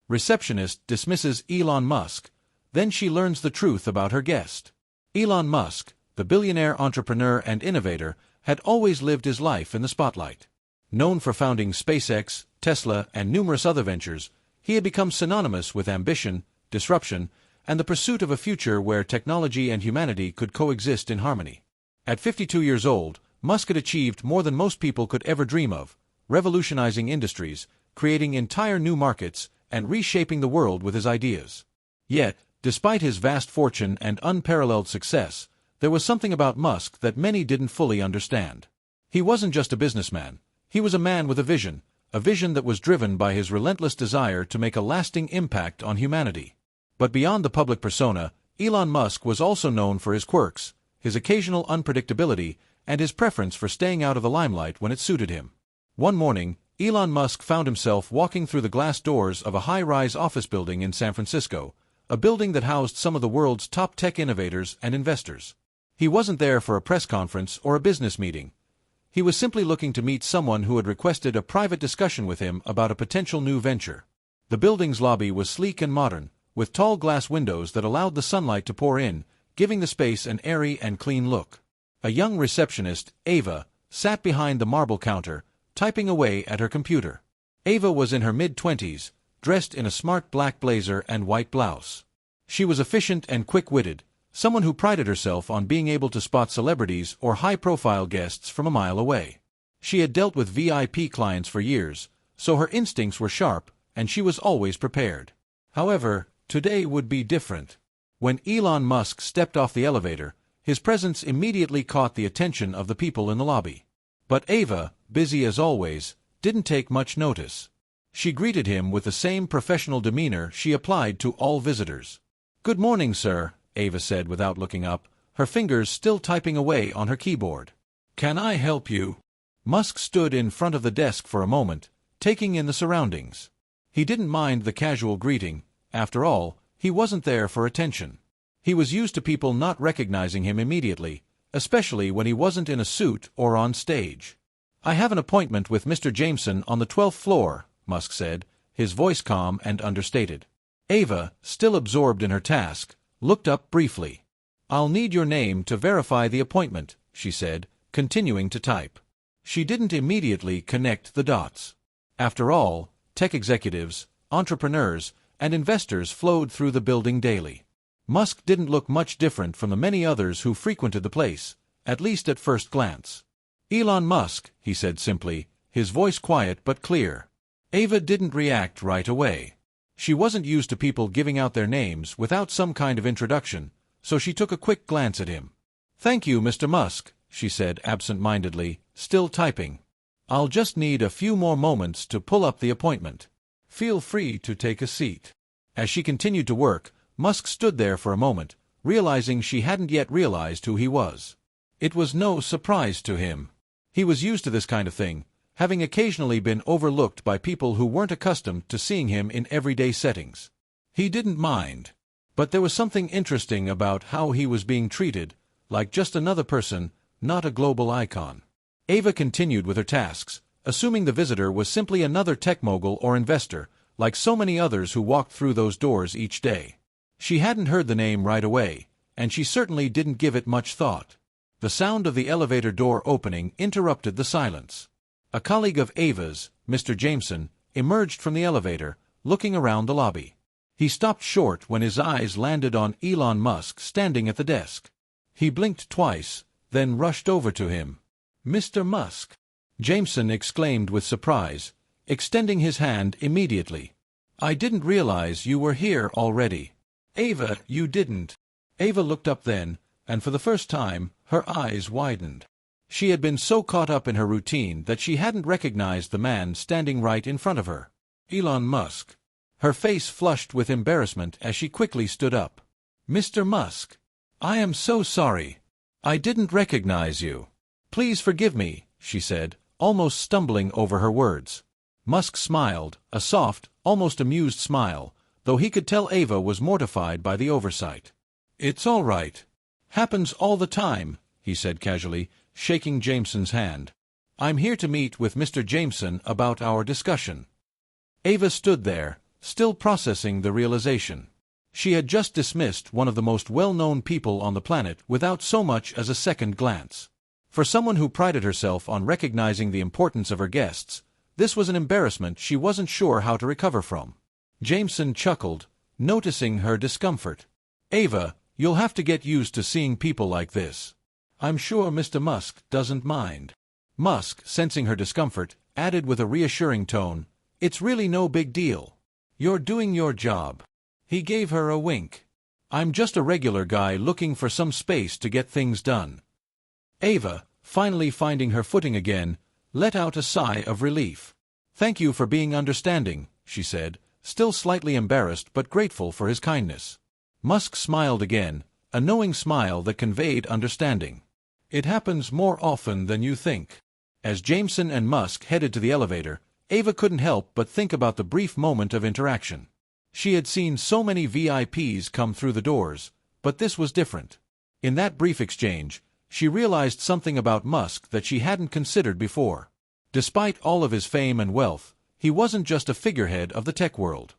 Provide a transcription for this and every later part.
Receptionist dismisses Elon Musk. Then she learns the truth about her guest. Elon Musk, the billionaire entrepreneur and innovator, had always lived his life in the spotlight. Known for founding SpaceX, Tesla, and numerous other ventures, he had become synonymous with ambition, disruption, and the pursuit of a future where technology and humanity could coexist in harmony. At 52 years old, Musk had achieved more than most people could ever dream of, revolutionizing industries, creating entire new markets, and reshaping the world with his ideas. Yet, despite his vast fortune and unparalleled success, there was something about Musk that many didn't fully understand. He wasn't just a businessman. He was a man with a vision that was driven by his relentless desire to make a lasting impact on humanity. But beyond the public persona, Elon Musk was also known for his quirks, his occasional unpredictability, and his preference for staying out of the limelight when it suited him. One morning, Elon Musk found himself walking through the glass doors of a high-rise office building in San Francisco, a building that housed some of the world's top tech innovators and investors. He wasn't there for a press conference or a business meeting. He was simply looking to meet someone who had requested a private discussion with him about a potential new venture. The building's lobby was sleek and modern, with tall glass windows that allowed the sunlight to pour in, giving the space an airy and clean look. A young receptionist, Ava, sat behind the marble counter, typing away at her computer. Ava was in her mid-20s, dressed in a smart black blazer and white blouse. She was efficient and quick-witted, someone who prided herself on being able to spot celebrities or high-profile guests from a mile away. She had dealt with VIP clients for years, so her instincts were sharp, and she was always prepared. However, today would be different. When Elon Musk stepped off the elevator, his presence immediately caught the attention of the people in the lobby. But Ava, busy as always, didn't take much notice. She greeted him with the same professional demeanor she applied to all visitors. "Good morning, sir," Ava said without looking up, her fingers still typing away on her keyboard. "Can I help you?" Musk stood in front of the desk for a moment, taking in the surroundings. He didn't mind the casual greeting. After all, he wasn't there for attention. He was used to people not recognizing him immediately, especially when he wasn't in a suit or on stage. "I have an appointment with Mr. Jameson on the 12th floor, Musk said, his voice calm and understated. Ava, still absorbed in her task, looked up briefly. "I'll need your name to verify the appointment," she said, continuing to type. She didn't immediately connect the dots. After all, tech executives, entrepreneurs, and investors flowed through the building daily. Musk didn't look much different from the many others who frequented the place, at least at first glance. "Elon Musk," he said simply, his voice quiet but clear. Ava didn't react right away. She wasn't used to people giving out their names without some kind of introduction, so she took a quick glance at him. "Thank you, Mr. Musk," she said absent-mindedly, still typing. "I'll just need a few more moments to pull up the appointment. Feel free to take a seat." As she continued to work, Musk stood there for a moment, realizing she hadn't yet realized who he was. It was no surprise to him. He was used to this kind of thing, having occasionally been overlooked by people who weren't accustomed to seeing him in everyday settings. He didn't mind. But there was something interesting about how he was being treated, like just another person, not a global icon. Ava continued with her tasks, assuming the visitor was simply another tech mogul or investor, like so many others who walked through those doors each day. She hadn't heard the name right away, and she certainly didn't give it much thought. The sound of the elevator door opening interrupted the silence. A colleague of Ava's, Mr. Jameson, emerged from the elevator, looking around the lobby. He stopped short when his eyes landed on Elon Musk standing at the desk. He blinked twice, then rushed over to him. "Mr. Musk!" Jameson exclaimed with surprise, extending his hand immediately. "I didn't realize you were here already." "Ava, you didn't." Ava looked up then, and for the first time, her eyes widened. She had been so caught up in her routine that she hadn't recognized the man standing right in front of her. Elon Musk. Her face flushed with embarrassment as she quickly stood up. "Mr. Musk, I am so sorry. I didn't recognize you. Please forgive me," she said, almost stumbling over her words. Musk smiled, a soft, almost amused smile, though he could tell Ava was mortified by the oversight. "It's all right. Happens all the time," he said casually, shaking Jameson's hand. "I'm here to meet with Mr. Jameson about our discussion." Ava stood there, still processing the realization. She had just dismissed one of the most well-known people on the planet without so much as a second glance. For someone who prided herself on recognizing the importance of her guests, this was an embarrassment she wasn't sure how to recover from. Jameson chuckled, noticing her discomfort. "Ava, you'll have to get used to seeing people like this. I'm sure Mr. Musk doesn't mind." Musk, sensing her discomfort, added with a reassuring tone, "It's really no big deal. You're doing your job." He gave her a wink. "I'm just a regular guy looking for some space to get things done." Ava, finally finding her footing again, let out a sigh of relief. "Thank you for being understanding," she said, still slightly embarrassed but grateful for his kindness. Musk smiled again, a knowing smile that conveyed understanding. "It happens more often than you think." As Jameson and Musk headed to the elevator, Ava couldn't help but think about the brief moment of interaction. She had seen so many VIPs come through the doors, but this was different. In that brief exchange, she realized something about Musk that she hadn't considered before. Despite all of his fame and wealth, he wasn't just a figurehead of the tech world.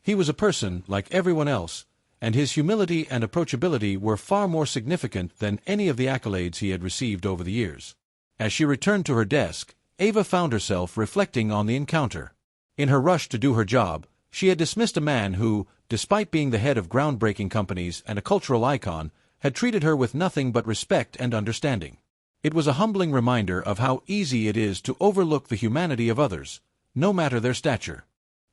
He was a person like everyone else, and his humility and approachability were far more significant than any of the accolades he had received over the years. As she returned to her desk, Ava found herself reflecting on the encounter. In her rush to do her job, she had dismissed a man who, despite being the head of groundbreaking companies and a cultural icon, had treated her with nothing but respect and understanding. It was a humbling reminder of how easy it is to overlook the humanity of others, no matter their stature.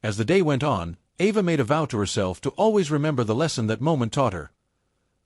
As the day went on, Ava made a vow to herself to always remember the lesson that moment taught her.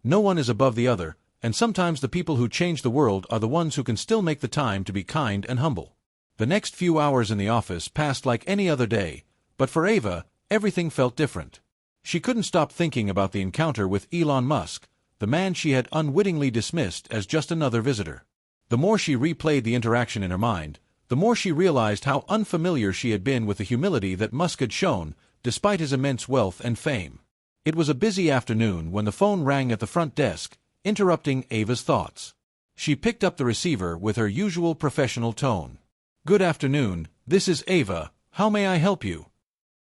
No one is above the other, and sometimes the people who change the world are the ones who can still make the time to be kind and humble. The next few hours in the office passed like any other day, but for Ava, everything felt different. She couldn't stop thinking about the encounter with Elon Musk, the man she had unwittingly dismissed as just another visitor. The more she replayed the interaction in her mind, the more she realized how unfamiliar she had been with the humility that Musk had shown, despite his immense wealth and fame. It was a busy afternoon when the phone rang at the front desk, interrupting Ava's thoughts. She picked up the receiver with her usual professional tone. "Good afternoon, this is Ava. How may I help you?"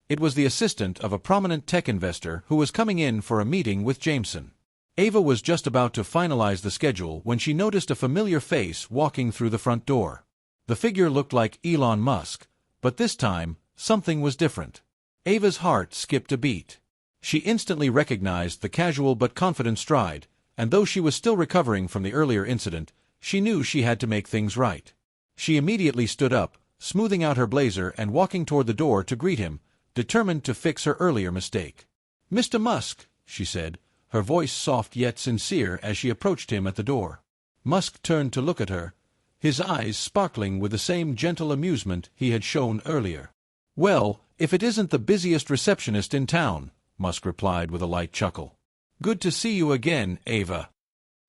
It was the assistant of a prominent tech investor who was coming in for a meeting with Jameson. Ava was just about to finalize the schedule when she noticed a familiar face walking through the front door. The figure looked like Elon Musk, but this time, something was different. Ava's heart skipped a beat. She instantly recognized the casual but confident stride, and though she was still recovering from the earlier incident, she knew she had to make things right. She immediately stood up, smoothing out her blazer and walking toward the door to greet him, determined to fix her earlier mistake. "Mr. Musk," she said, her voice soft yet sincere as she approached him at the door. Musk turned to look at her, his eyes sparkling with the same gentle amusement he had shown earlier. "Well, if it isn't the busiest receptionist in town," Musk replied with a light chuckle. "Good to see you again, Ava."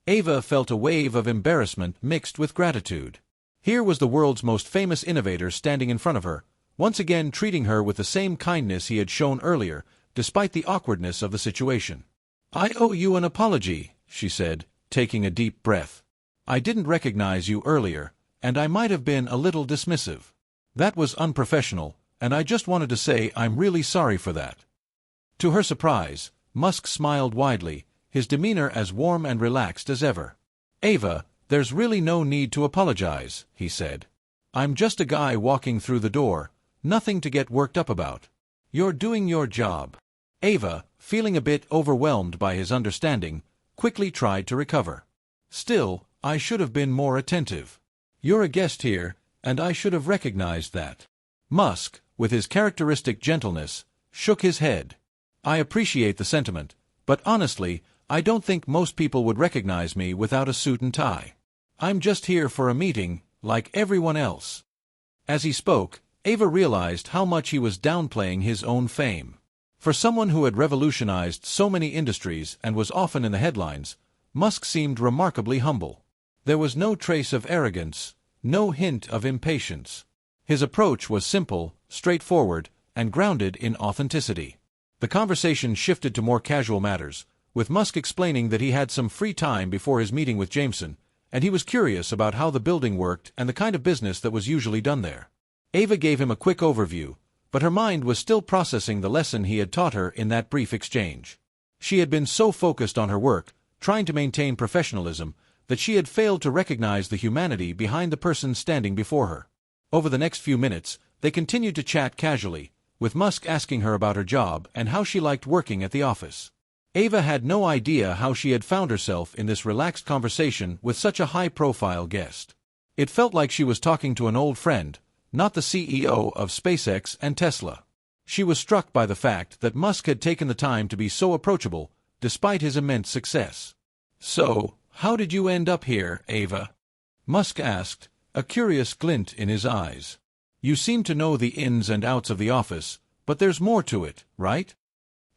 Ava felt a wave of embarrassment mixed with gratitude. Here was the world's most famous innovator standing in front of her, once again treating her with the same kindness he had shown earlier, despite the awkwardness of the situation. "I owe you an apology," she said, taking a deep breath. "I didn't recognize you earlier, and I might have been a little dismissive. That was unprofessional, and I just wanted to say I'm really sorry for that." To her surprise, Musk smiled widely, his demeanor as warm and relaxed as ever. "Ava, there's really no need to apologize," he said. "I'm just a guy walking through the door, nothing to get worked up about. You're doing your job." Ava, feeling a bit overwhelmed by his understanding, quickly tried to recover. "Still, I should have been more attentive. You're a guest here, and I should have recognized that." Musk, with his characteristic gentleness, shook his head. "I appreciate the sentiment, but honestly, I don't think most people would recognize me without a suit and tie. I'm just here for a meeting, like everyone else." As he spoke, Ava realized how much he was downplaying his own fame. For someone who had revolutionized so many industries and was often in the headlines, Musk seemed remarkably humble. There was no trace of arrogance, no hint of impatience. His approach was simple, straightforward, and grounded in authenticity. The conversation shifted to more casual matters, with Musk explaining that he had some free time before his meeting with Jameson, and he was curious about how the building worked and the kind of business that was usually done there. Ava gave him a quick overview, but her mind was still processing the lesson he had taught her in that brief exchange. She had been so focused on her work, trying to maintain professionalism, that she had failed to recognize the humanity behind the person standing before her. Over the next few minutes, they continued to chat casually, with Musk asking her about her job and how she liked working at the office. Ava had no idea how she had found herself in this relaxed conversation with such a high-profile guest. It felt like she was talking to an old friend, not the CEO of SpaceX and Tesla. She was struck by the fact that Musk had taken the time to be so approachable, despite his immense success. "So, how did you end up here, Ava?" Musk asked, a curious glint in his eyes. "You seem to know the ins and outs of the office, but there's more to it, right?"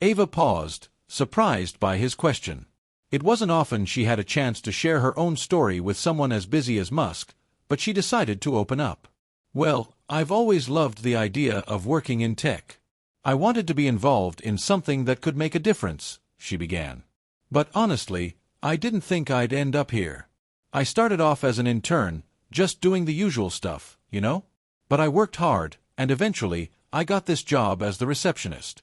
Ava paused, surprised by his question. It wasn't often she had a chance to share her own story with someone as busy as Musk, but she decided to open up. "Well, I've always loved the idea of working in tech. I wanted to be involved in something that could make a difference," she began. "But honestly, I didn't think I'd end up here. I started off as an intern, just doing the usual stuff, you know? But I worked hard, and eventually, I got this job as the receptionist."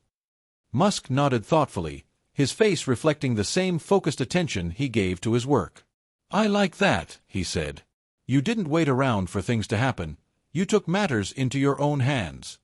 Musk nodded thoughtfully, his face reflecting the same focused attention he gave to his work. "I like that," he said. "You didn't wait around for things to happen. You took matters into your own hands."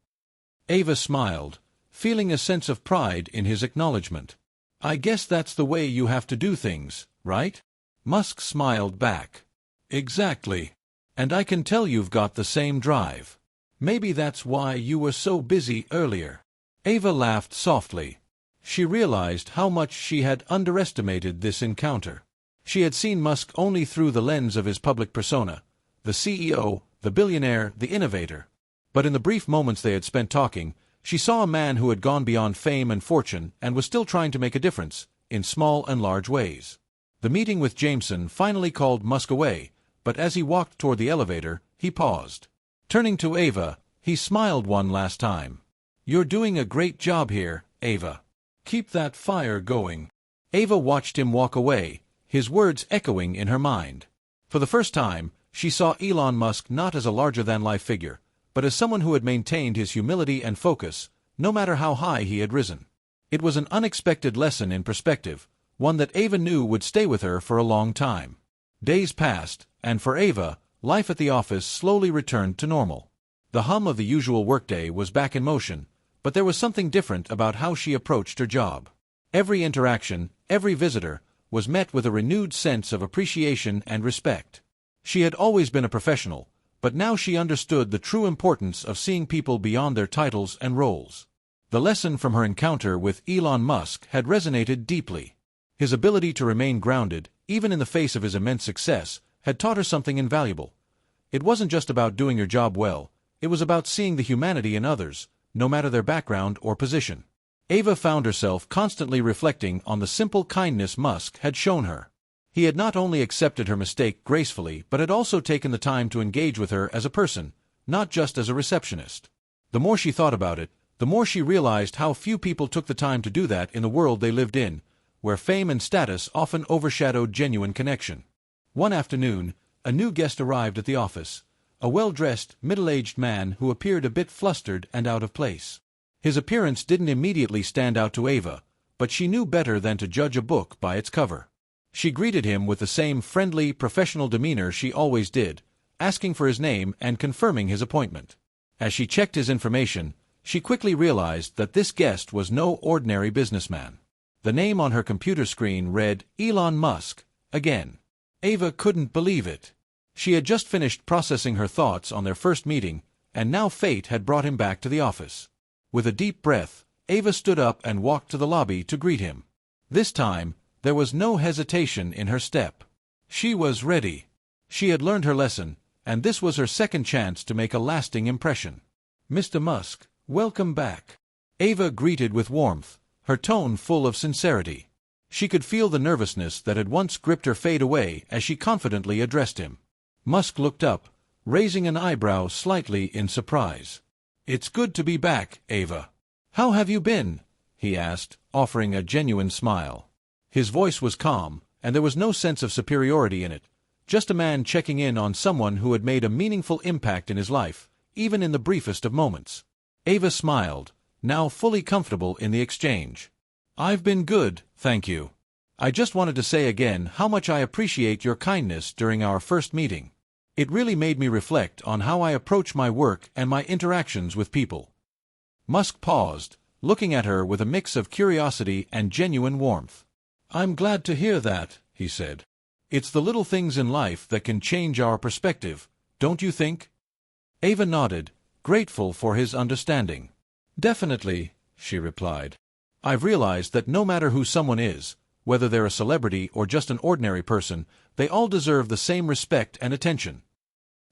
Ava smiled, feeling a sense of pride in his acknowledgement. "I guess that's the way you have to do things, right?" Musk smiled back. "Exactly. And I can tell you've got the same drive. Maybe that's why you were so busy earlier." Ava laughed softly. She realized how much she had underestimated this encounter. She had seen Musk only through the lens of his public persona, the CEO, the billionaire, the innovator. But in the brief moments they had spent talking, she saw a man who had gone beyond fame and fortune and was still trying to make a difference, in small and large ways. The meeting with Jameson finally called Musk away, but as he walked toward the elevator, he paused. Turning to Ava, he smiled one last time. "You're doing a great job here, Ava. Keep that fire going." Ava watched him walk away, his words echoing in her mind. For the first time, she saw Elon Musk not as a larger-than-life figure, but as someone who had maintained his humility and focus, no matter how high he had risen. It was an unexpected lesson in perspective, one that Ava knew would stay with her for a long time. Days passed, and for Ava, life at the office slowly returned to normal. The hum of the usual workday was back in motion, but there was something different about how she approached her job. Every interaction, every visitor, was met with a renewed sense of appreciation and respect. She had always been a professional, but now she understood the true importance of seeing people beyond their titles and roles. The lesson from her encounter with Elon Musk had resonated deeply. His ability to remain grounded, even in the face of his immense success, had taught her something invaluable. It wasn't just about doing your job well, it was about seeing the humanity in others, no matter their background or position. Ava found herself constantly reflecting on the simple kindness Musk had shown her. He had not only accepted her mistake gracefully but had also taken the time to engage with her as a person, not just as a receptionist. The more she thought about it, the more she realized how few people took the time to do that in the world they lived in, where fame and status often overshadowed genuine connection. One afternoon, a new guest arrived at the office, a well-dressed, middle-aged man who appeared a bit flustered and out of place. His appearance didn't immediately stand out to Ava, but she knew better than to judge a book by its cover. She greeted him with the same friendly, professional demeanor she always did, asking for his name and confirming his appointment. As she checked his information, she quickly realized that this guest was no ordinary businessman. The name on her computer screen read Elon Musk, again. Ava couldn't believe it. She had just finished processing her thoughts on their first meeting, and now fate had brought him back to the office. With a deep breath, Ava stood up and walked to the lobby to greet him. This time, there was no hesitation in her step. She was ready. She had learned her lesson, and this was her second chance to make a lasting impression. "Mr. Musk, welcome back." Ava greeted with warmth, her tone full of sincerity. She could feel the nervousness that had once gripped her fade away as she confidently addressed him. Musk looked up, raising an eyebrow slightly in surprise. "It's good to be back, Ava. How have you been?" he asked, offering a genuine smile. His voice was calm, and there was no sense of superiority in it, just a man checking in on someone who had made a meaningful impact in his life, even in the briefest of moments. Ava smiled, now fully comfortable in the exchange. "I've been good, thank you. I just wanted to say again how much I appreciate your kindness during our first meeting. It really made me reflect on how I approach my work and my interactions with people." Musk paused, looking at her with a mix of curiosity and genuine warmth. "I'm glad to hear that," he said. "It's the little things in life that can change our perspective, don't you think?" Ava nodded, grateful for his understanding. "Definitely," she replied. "I've realized that no matter who someone is, whether they're a celebrity or just an ordinary person, they all deserve the same respect and attention."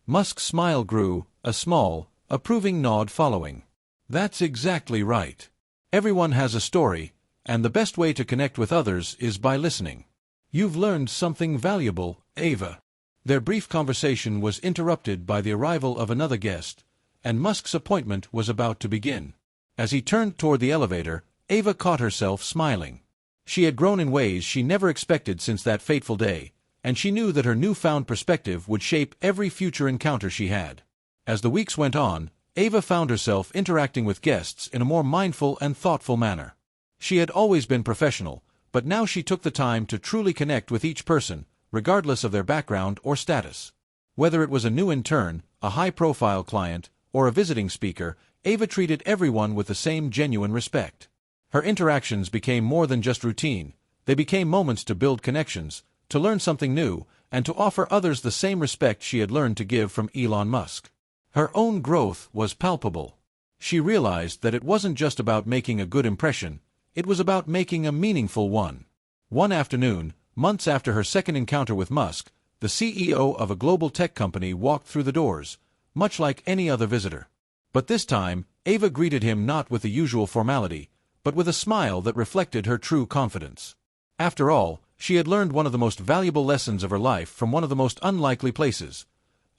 Musk's smile grew, a small, approving nod following. "That's exactly right. Everyone has a story, and the best way to connect with others is by listening. You've learned something valuable, Ava." Their brief conversation was interrupted by the arrival of another guest, and Musk's appointment was about to begin. As he turned toward the elevator, Ava caught herself smiling. She had grown in ways she never expected since that fateful day, and she knew that her newfound perspective would shape every future encounter she had. As the weeks went on, Ava found herself interacting with guests in a more mindful and thoughtful manner. She had always been professional, but now she took the time to truly connect with each person, regardless of their background or status. Whether it was a new intern, a high-profile client, or a visiting speaker, Ava treated everyone with the same genuine respect. Her interactions became more than just routine. They became moments to build connections, to learn something new, and to offer others the same respect she had learned to give from Elon Musk. Her own growth was palpable. She realized that it wasn't just about making a good impression, it was about making a meaningful one. One afternoon, months after her second encounter with Musk, the CEO of a global tech company walked through the doors, much like any other visitor. But this time, Ava greeted him not with the usual formality, but with a smile that reflected her true confidence. After all, she had learned one of the most valuable lessons of her life from one of the most unlikely places.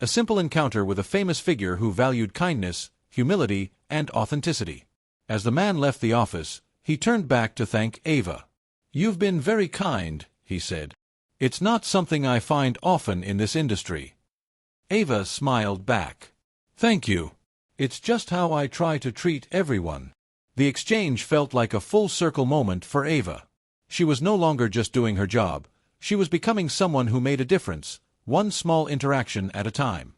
A simple encounter with a famous figure who valued kindness, humility, and authenticity. As the man left the office, he turned back to thank Ava. "You've been very kind," he said. "It's not something I find often in this industry." Ava smiled back. "Thank you. It's just how I try to treat everyone." The exchange felt like a full-circle moment for Ava. She was no longer just doing her job. She was becoming someone who made a difference, one small interaction at a time.